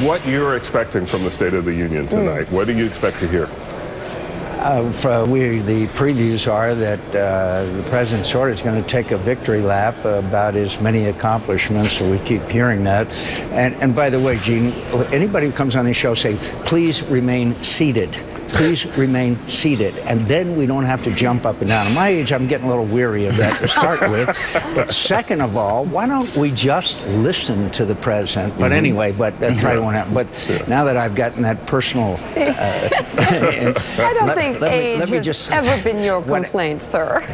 What you're expecting from the State of the Union tonight? What do you expect to hear? The previews are that the president sort of is going to take a victory lap about his many accomplishments, so we keep hearing that. And by the way, Gene, anybody who comes on this show say, please remain seated. Please remain seated. And then we don't have to jump up and down. At my age, I'm getting a little weary of that to start with. But second of all, why don't we just listen to the president? But anyway, but that probably won't happen. But now that I've gotten that personal... I don't think age has ever been your complaint, sir.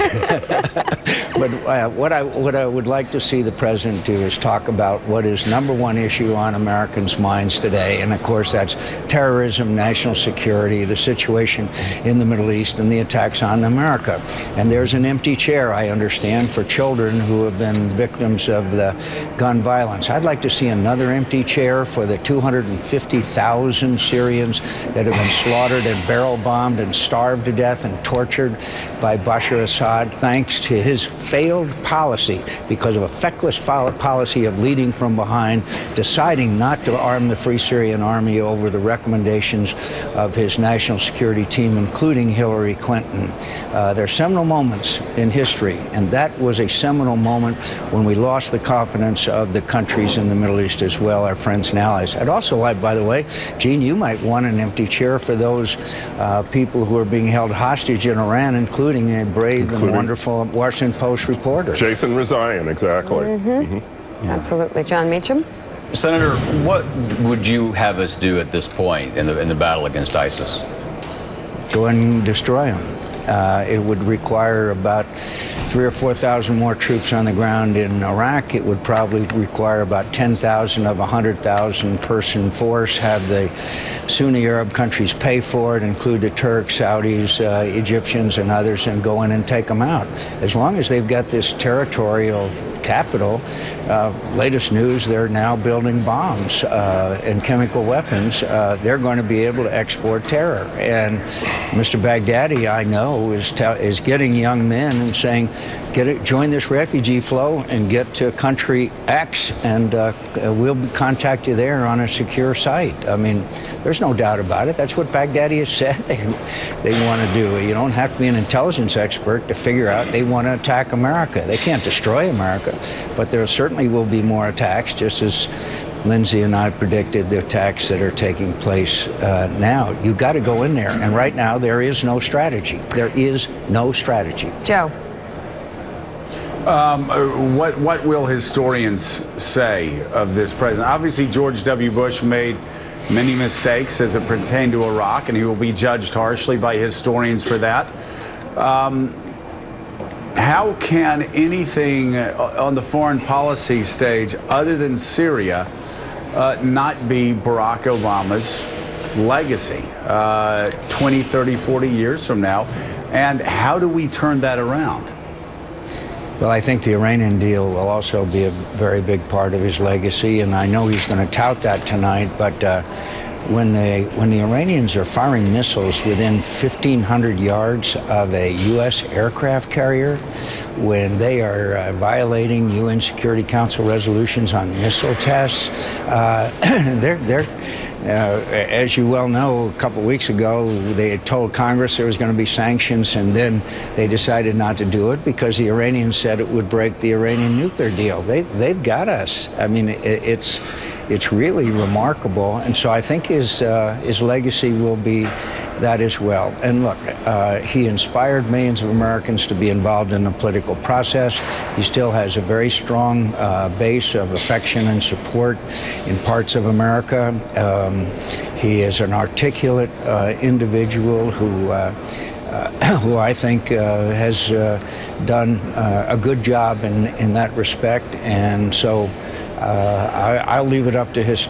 But what I would like to see the president do is talk about what is #1 issue on Americans' minds today. And of course, that's terrorism, national security, the situation in the Middle East, and the attacks on America. And there's an empty chair, I understand, for children who have been victims of the gun violence. I'd like to see another empty chair for the 250,000 Syrians that have been slaughtered and barrel bombed and starved to death and tortured by Bashar Assad, thanks to his failed policy, because of a feckless policy of leading from behind, deciding not to arm the Free Syrian Army over the recommendations of his national security team, including Hillary Clinton. There are seminal moments in history, and that was a seminal moment when we lost the confidence of the countries in the Middle East as well, our friends and allies. I'd also like, by the way, Gene, you might want an empty chair for those people who are being held hostage in Iran, including a brave and wonderful Washington Post reporter. Jason Rezaian, exactly. Absolutely. John Meacham? Senator, what would you have us do at this point in the battle against ISIS? Go and destroy them. It would require about 3,000 or 4,000 more troops on the ground in Iraq. It would probably require about 10,000 of a 100,000 person force, have the Sunni Arab countries pay for it, include the Turks, Saudis, Egyptians, and others, and go in and take them out. As long as they've got this territorial capital, latest news, they're now building bombs and chemical weapons. They're going to be able to export terror. And Mr. Baghdadi, I know, is getting young men and saying, join this refugee flow and get to country X, and we'll contact you there on a secure site. I mean, there's no doubt about it. That's what Baghdadi has said they want to do. You don't have to be an intelligence expert to figure out they want to attack America. They can't destroy America, but there certainly will be more attacks, just as Lindsay and I predicted the attacks that are taking place now. You've got to go in there, and right now there is no strategy. There is no strategy. Joe. What will historians say of this president? Obviously, George W. Bush made many mistakes as it pertained to Iraq, and he will be judged harshly by historians for that. How can anything on the foreign policy stage other than Syria not be Barack Obama's legacy 20, 30, 40 years from now? And how do we turn that around? Well, I think the Iranian deal will also be a very big part of his legacy, and I know he's going to tout that tonight, but when the Iranians are firing missiles within 1,500 yards of a U.S. aircraft carrier, when they are violating UN Security Council resolutions on missile tests, as you well know, a couple of weeks ago, they had told Congress there was going to be sanctions, and then they decided not to do it because the Iranians said it would break the Iranian nuclear deal. They've got us. I mean, it's really remarkable, and so I think his legacy will be that as well. And look, he inspired millions of Americans to be involved in the political process. He still has a very strong base of affection and support in parts of America. He is an articulate individual who I think has done a good job in that respect. And so I'll leave it up to his